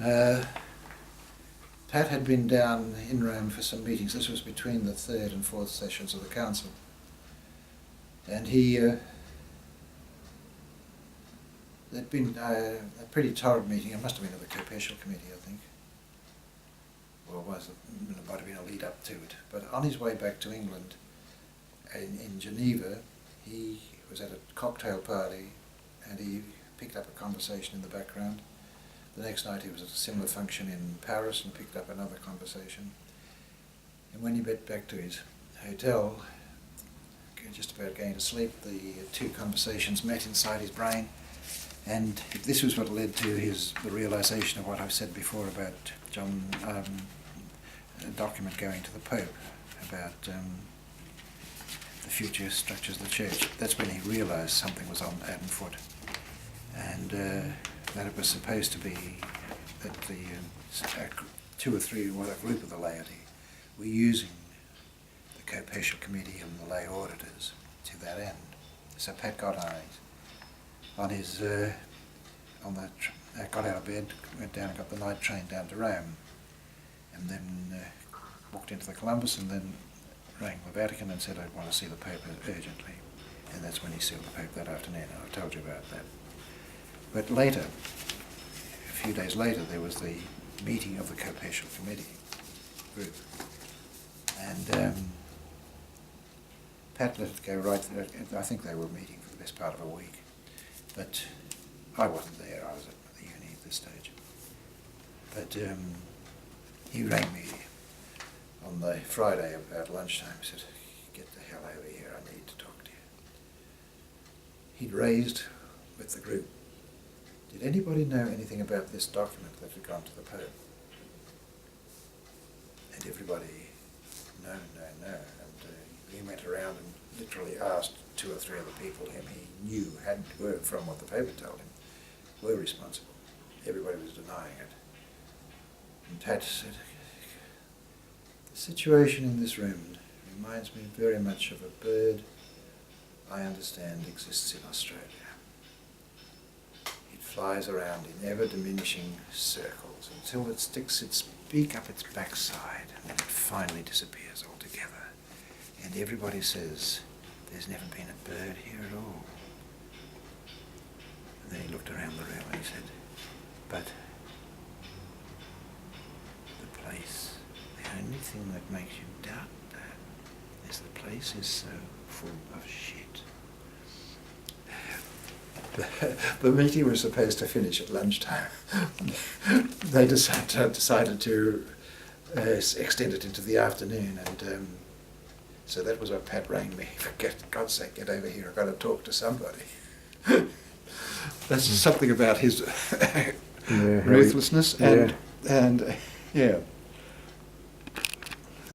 Pat had been down in Rome for some meetings. This was between the third and fourth sessions of the council. And there'd been a pretty torrid meeting. It must have been at the Co-Percial Committee, I think. Or it might have been a lead up to it. But on his way back to England, in Geneva, he was at a cocktail party and he picked up a conversation in the background. The next night he was at a similar function in Paris and picked up another conversation. And when he went back to his hotel, just about going to sleep, the two conversations met inside his brain. And this was what led to the realisation of what I've said before about a document going to the Pope about the future structures of the church. That's when he realised something was on foot, and that it was supposed to be that the two or three, a group of the laity, were using the Co-Percial Committee and the lay auditors to that end. So Pat got got out of bed, went down and got the night train down to Rome, and then walked into the Columbus and then rang the Vatican and said, "I want to see the Pope urgently." And that's when he saw the Pope that afternoon. I've told you about that. But later, a few days later, there was the meeting of the Co-Percial Committee group. And Pat let it go right there. I think they were meeting for the best part of a week. But I wasn't there. I was at the uni at this stage. But he rang me on the Friday about lunchtime. He said, "Get the hell over here. I need to talk to you." He'd raised with the group, "Did anybody know anything about this document that had gone to the Pope?" And everybody, no. And he went around and literally asked two or three other people whom he knew were from what the Pope had told him, were responsible. Everybody was denying it. And Pat said, "The situation in this room reminds me very much of a bird I understand exists in Australia. It flies around in ever-diminishing circles until it sticks its beak up its backside and then it finally disappears altogether. And everybody says, there's never been a bird here at all." And then he looked around the room and he said, "But the place, the only thing that makes you doubt that is the place is so full of shit." The meeting was supposed to finish at lunchtime. They decided to extend it into the afternoon, and so that was what Pat rang me. "For God's sake, get over here, I've got to talk to somebody." That's something about his ruthlessness and yeah.